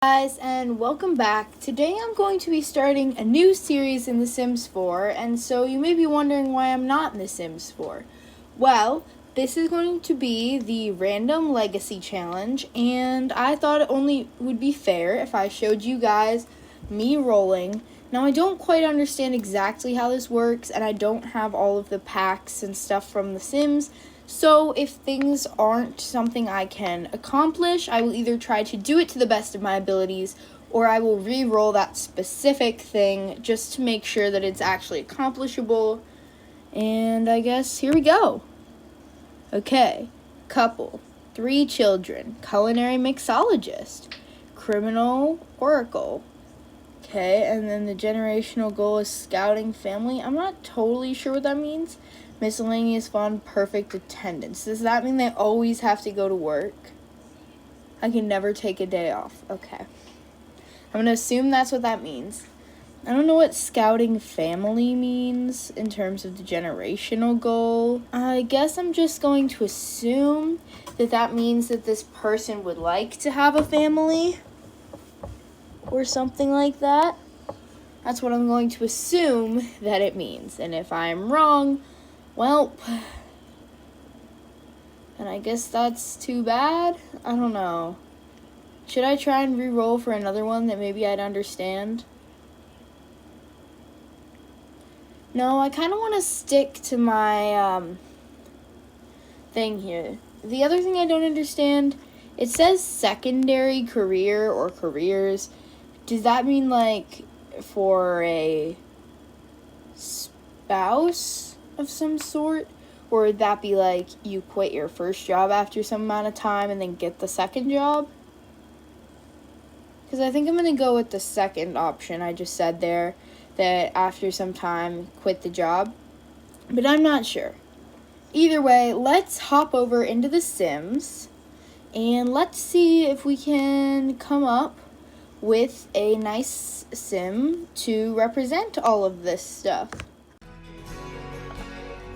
Guys, and welcome back. Today I'm going to be starting a new series in The Sims 4, and so you may be wondering why I'm not in The Sims 4. Well, this is going to be the Random Legacy Challenge, and I thought it only would be fair if I showed you guys me rolling. Now, I don't quite understand exactly how this works, and I don't have all of the packs and stuff from The Sims, so if things aren't something I can accomplish, I will either try to do it to the best of my abilities, or I will re-roll that specific thing just to make sure that it's actually accomplishable. And I guess here we go. Okay, couple, 3 children, culinary mixologist, criminal oracle. Okay, and then the generational goal is scouting family. I'm not totally sure what that means. Miscellaneous fun, perfect attendance. Does that mean they always have to go to work? I can never take a day off. Okay. I'm going to assume that's what that means. I don't know what scouting family means in terms of the generational goal. I guess I'm just going to assume that that means that this person would like to have a family or something like that. That's what I'm going to assume that it means. And if I'm wrong, well, and I guess that's too bad. I don't know. Should I try and re-roll for another one that maybe I'd understand? No, I kind of want to stick to my thing here. The other thing I don't understand, it says secondary career or careers. Does that mean like for a spouse of some sort? Or would that be like you quit your first job after some amount of time and then get the second job? Because I think I'm going to go with the second option I just said there, that after some time quit the job. But I'm not sure. Either way, let's hop over into The Sims and let's see if we can come up with a nice sim to represent all of this stuff.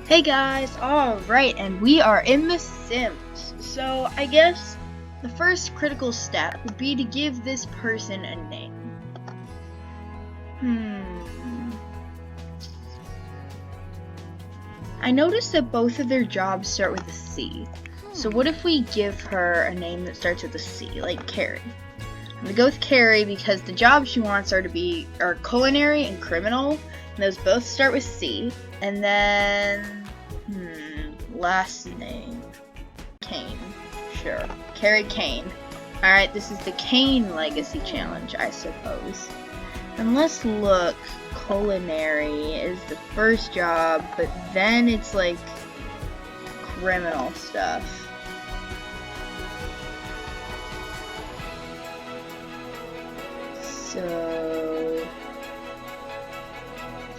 Hey guys, alright, and we are in The Sims. So I guess the first critical step would be to give this person a name. I noticed that both of their jobs start with a C. So what if we give her a name that starts with a C, like Carrie? I'm gonna go with Carrie because the jobs she wants are culinary and criminal, and those both start with C. And then, last name, Kane. Sure, Carrie Kane. Alright, this is the Kane Legacy Challenge, I suppose. And let's look. Culinary is the first job, but then it's like criminal stuff. So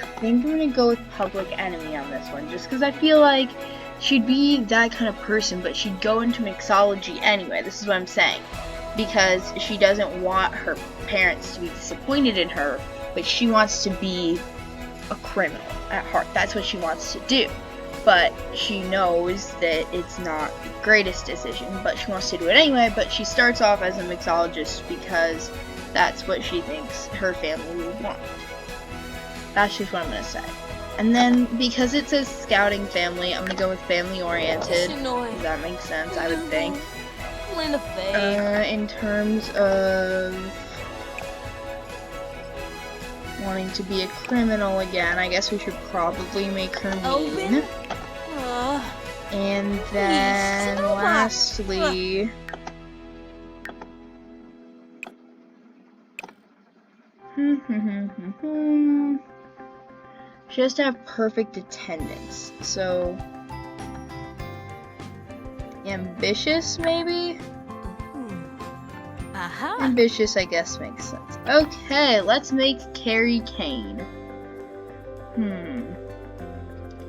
I think I'm gonna go with Public Enemy on this one, just because I feel like she'd be that kind of person, but she'd go into mixology anyway. This is what I'm saying, because she doesn't want her parents to be disappointed in her, but she wants to be a criminal at heart. That's what she wants to do. But she knows that it's not the greatest decision, but she wants to do it anyway. But she starts off as a mixologist because that's what she thinks her family would want. That's just what I'm going to say. And then, because it says scouting family, I'm going to go with family oriented. Does that make sense, I would think. In terms of wanting to be a criminal again, I guess we should probably make her mean. And then lastly, she has to have perfect attendance. So ambitious, maybe? Ambitious, I guess, makes sense. Okay, let's make Carrie Kane.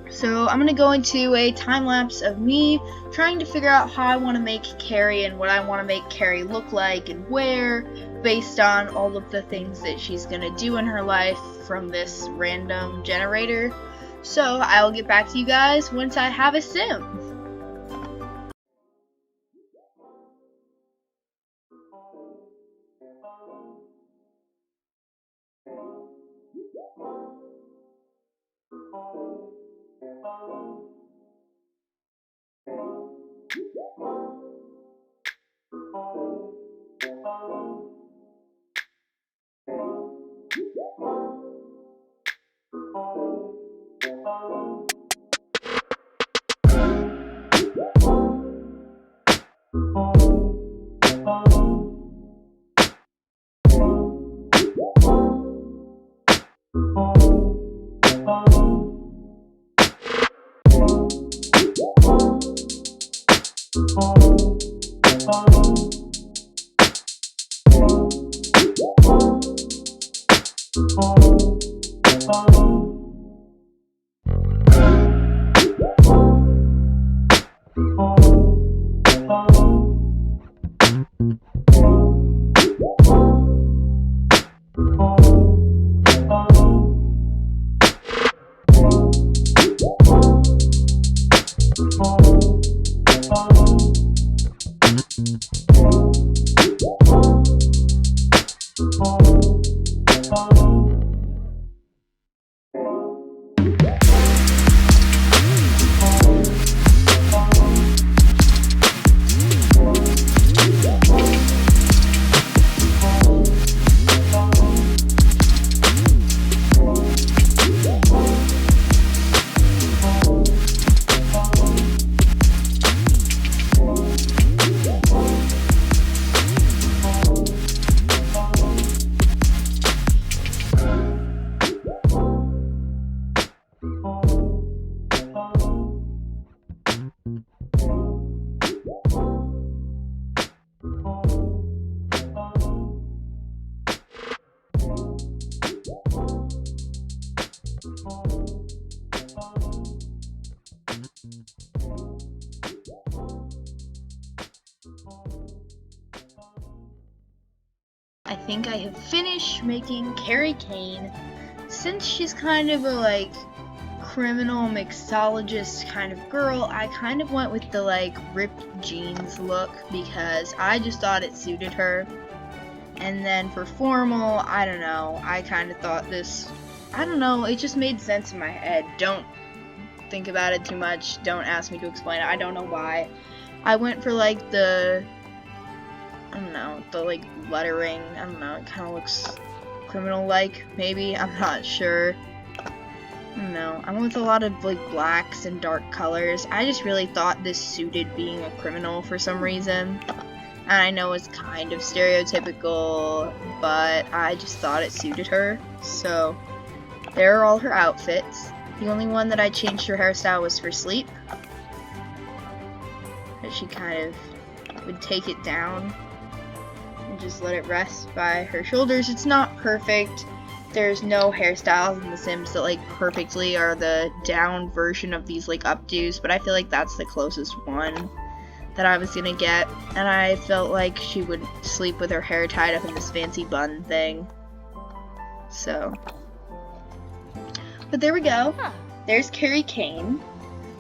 So I'm gonna go into a time lapse of me trying to figure out how I want to make Carrie and what I want to make Carrie look like and where, based on all of the things that she's gonna do in her life from this random generator. So I'll get back to you guys once I have a sim. I think I have finished making Carrie Kane. Since she's kind of a criminal mixologist kind of girl, I kind of went with the ripped jeans look because I just thought it suited her. And then for formal, I don't know, I kind of thought this, I don't know, it just made sense in my head. Don't think about it too much, don't ask me to explain it, I don't know why. I went for the, I don't know, the lettering, I don't know, it kind of looks criminal-like, maybe, I'm not sure. I don't know, I went with a lot of blacks and dark colors. I just really thought this suited being a criminal for some reason. And I know it's kind of stereotypical, but I just thought it suited her. So, there are all her outfits. The only one that I changed her hairstyle was for sleep. That she kind of would take it down and just let it rest by her shoulders. It's not perfect. There's no hairstyles in The Sims that perfectly are the down version of these updos, but I feel like that's the closest one that I was gonna get, and I felt like she would sleep with her hair tied up in this fancy bun thing. So, but there we go. There's Carrie Kane,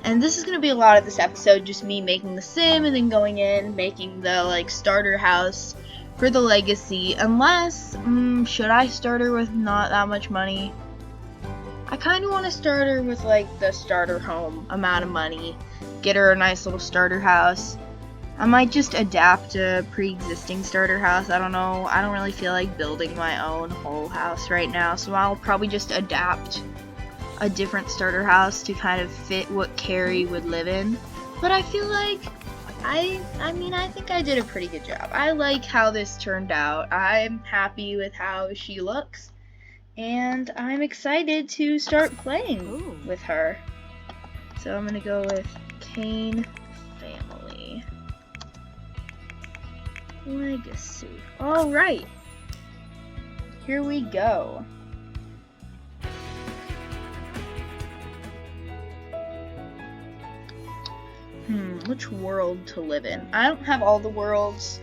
and this is gonna be a lot of this episode, just me making the sim and then going in making the starter house for the legacy. Unless, should I start her with not that much money? I kind of want to start her with the starter home amount of money. Get her a nice little starter house. I might just adapt a pre-existing starter house. I don't know. I don't really feel like building my own whole house right now, so I'll probably just adapt a different starter house to kind of fit what Carrie would live in. But I feel like I think I did a pretty good job. I like how this turned out. I'm happy with how she looks, and I'm excited to start playing with her. So I'm gonna go with Kane family. Legacy. Alright. Here we go. Which world to live in? I don't have all the worlds,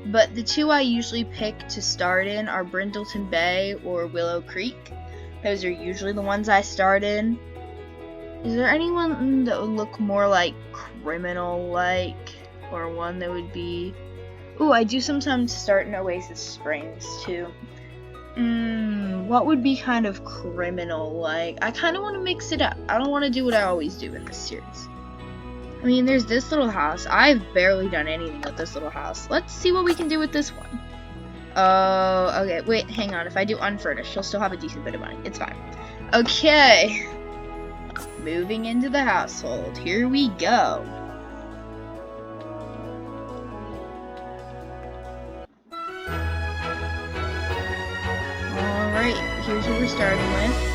but the two I usually pick to start in are Brindleton Bay or Willow Creek. Those are usually the ones I start in. Is there anyone that would look more criminal-like, or one that would be Ooh, I do sometimes start in Oasis Springs, too. What would be kind of criminal? Like, I kind of want to mix it up. I don't want to do what I always do in this series. I mean, there's this little house. I've barely done anything with this little house. Let's see what we can do with this one. Oh, okay. Wait, hang on. If I do unfurnished, she'll still have a decent bit of money. It's fine. Okay. Moving into the household. Here we go. Alright, here's what we're starting with.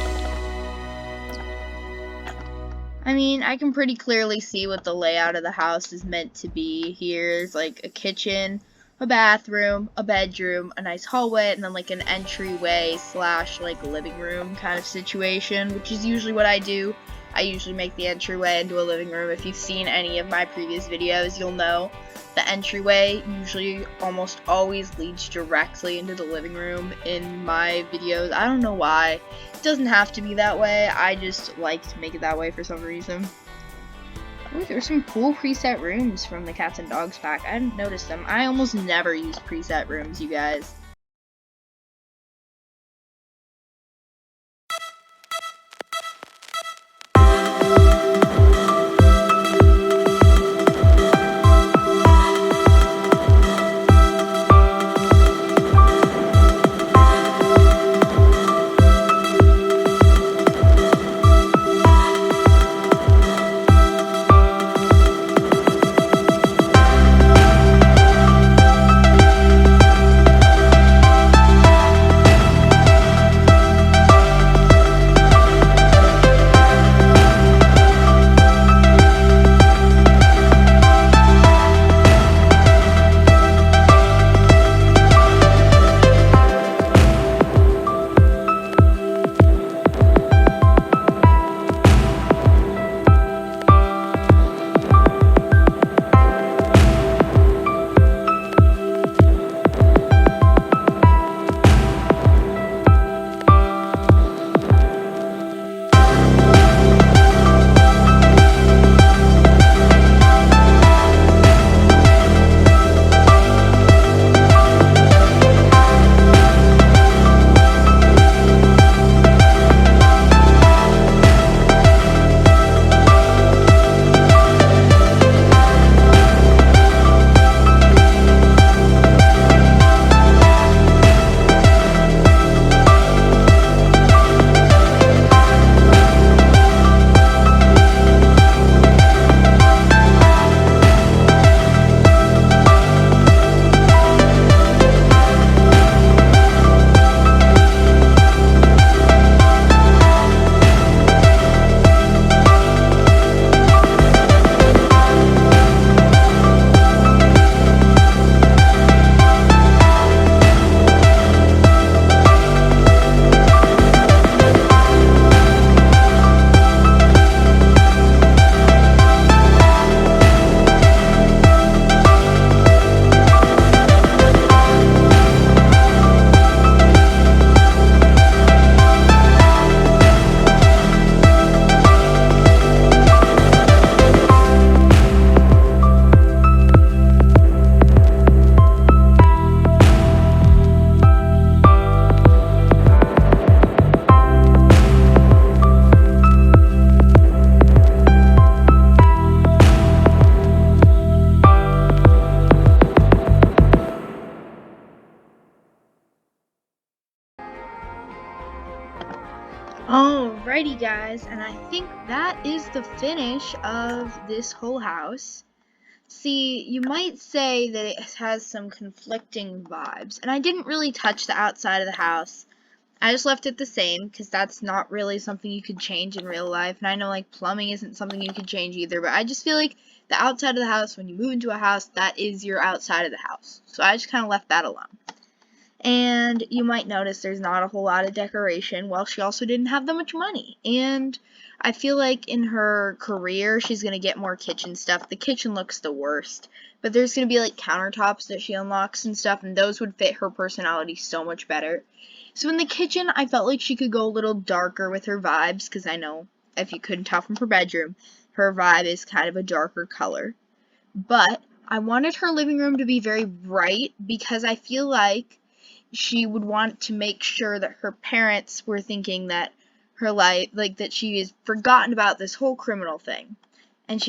I mean, I can pretty clearly see what the layout of the house is meant to be. Here's like a kitchen, a bathroom, a bedroom, a nice hallway, and then like an entryway slash like living room kind of situation, which is usually what I do. I usually make the entryway into a living room. If you've seen any of my previous videos, you'll know the entryway usually almost always leads directly into the living room in my videos. I don't know why. It doesn't have to be that way. I just like to make it that way for some reason. Ooh, there's some cool preset rooms from the Cats and Dogs pack. I didn't notice them. I almost never use preset rooms, you guys. Alrighty guys, and I think that is the finish of this whole house. See, you might say that it has some conflicting vibes, and I didn't really touch the outside of the house. I just left it the same, because that's not really something you could change in real life, and I know like plumbing isn't something you could change either, but I just feel like the outside of the house, when you move into a house, that is your outside of the house. So I just kind of left that alone. And you might notice there's not a whole lot of decoration. Well, she also didn't have that much money. And I feel like in her career, she's going to get more kitchen stuff. The kitchen looks the worst. But there's going to be like countertops that she unlocks and stuff. And those would fit her personality so much better. So in the kitchen, I felt like she could go a little darker with her vibes. Because I know, if you couldn't tell from her bedroom, her vibe is kind of a darker color. But I wanted her living room to be very bright because I feel like she would want to make sure that her parents were thinking that her life, like that she has forgotten about this whole criminal thing. And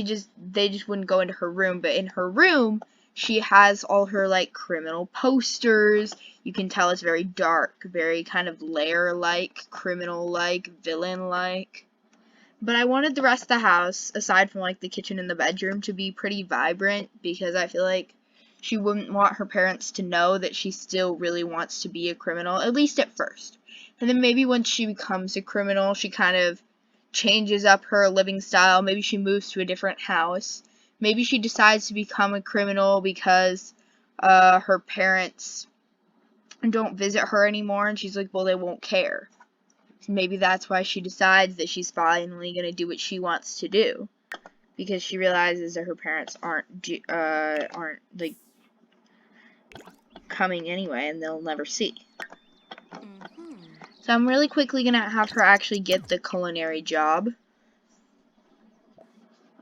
they just wouldn't go into her room, but in her room, she has all her, like, criminal posters. You can tell it's very dark, very kind of lair-like, criminal-like, villain-like. But I wanted the rest of the house, aside from, like, the kitchen and the bedroom, to be pretty vibrant, because I feel like she wouldn't want her parents to know that she still really wants to be a criminal, at least at first. And then maybe once she becomes a criminal, she kind of changes up her living style. Maybe she moves to a different house. Maybe she decides to become a criminal because her parents don't visit her anymore, and she's like, well, they won't care. Maybe that's why she decides that she's finally going to do what she wants to do, because she realizes that her parents aren't like coming anyway, and they'll never see. So I'm really quickly going to have her actually get the culinary job.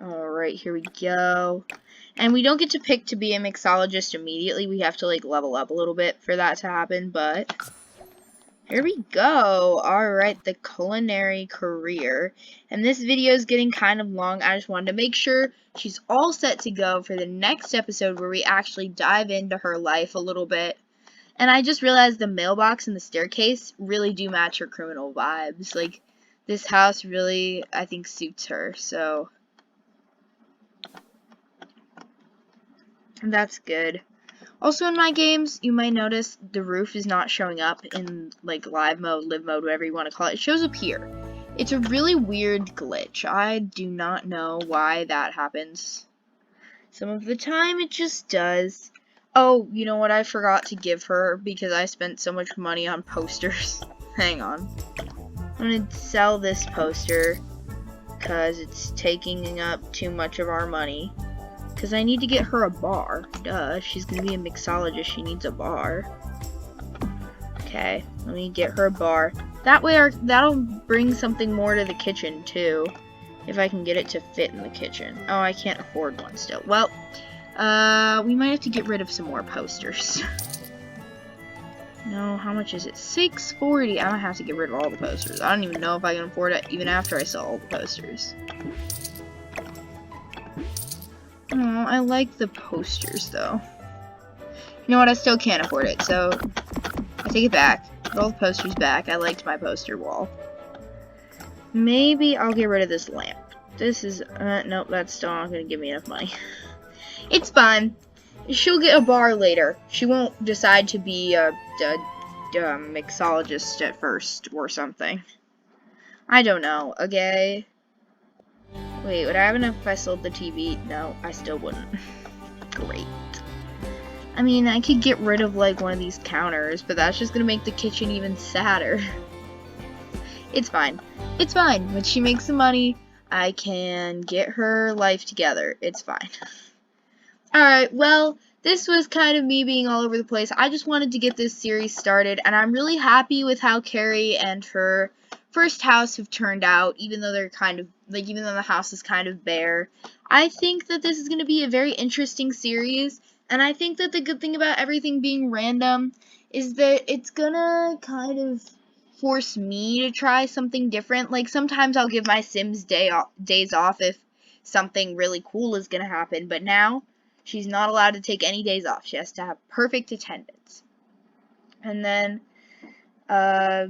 Alright, here we go. And we don't get to pick to be a mixologist immediately. We have to, like, level up a little bit for that to happen, but here we go. Alright, the culinary career. And this video is getting kind of long. I just wanted to make sure she's all set to go for the next episode where we actually dive into her life a little bit. And I just realized the mailbox and the staircase really do match her criminal vibes. Like, this house really, I think, suits her, so that's good. Also in my games, you might notice the roof is not showing up in, like, live mode, live mode, whatever you want to call it. It shows up here. It's a really weird glitch. I do not know why that happens. Some of the time it just does. Oh, you know what I forgot to give her because I spent so much money on posters. Hang on. I'm going to sell this poster because it's taking up too much of our money. Because I need to get her a bar. Duh, if she's going to be a mixologist, she needs a bar. Okay, let me get her a bar. That way that'll bring something more to the kitchen, too. If I can get it to fit in the kitchen. Oh, I can't afford one still. Well, we might have to get rid of some more posters. No, how much is it? $6.40. I'm gonna have to get rid of all the posters. I don't even know if I can afford it even after I sell all the posters. Oh, I like the posters, though. You know what? I still can't afford it, so I take it back. Put all the posters back. I liked my poster wall. Maybe I'll get rid of this lamp. This is, nope, that's still not going to give me enough money. It's fine. She'll get a bar later. She won't decide to be a mixologist at first or something. I don't know, okay? Wait, would I have enough if I sold the TV? No, I still wouldn't. Great. I mean, I could get rid of, like, one of these counters, but that's just gonna make the kitchen even sadder. It's fine. It's fine. When she makes some money, I can get her life together. It's fine. Alright, well, this was kind of me being all over the place. I just wanted to get this series started, and I'm really happy with how Carrie and her first house have turned out, even though they're kind of, like, even though the house is kind of bare. I think that this is going to be a very interesting series, and I think that the good thing about everything being random is that it's gonna kind of force me to try something different. Like, sometimes I'll give my Sims days off if something really cool is gonna happen, but now she's not allowed to take any days off. She has to have perfect attendance. And then, I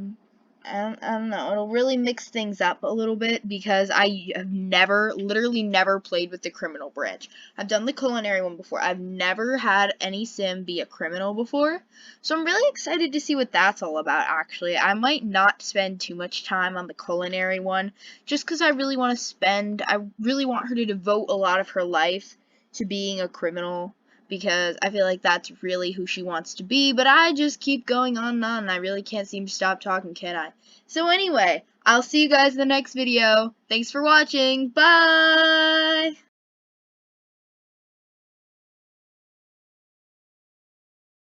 don't know, it'll really mix things up a little bit because I have literally never played with the criminal branch. I've done the culinary one before. I've never had any sim be a criminal before. So I'm really excited to see what that's all about, actually. I might not spend too much time on the culinary one just because I really want her to devote a lot of her life to being a criminal, because I feel like that's really who she wants to be, but I just keep going on and on, and I really can't seem to stop talking, can I? So anyway, I'll see you guys in the next video. Thanks for watching. Bye!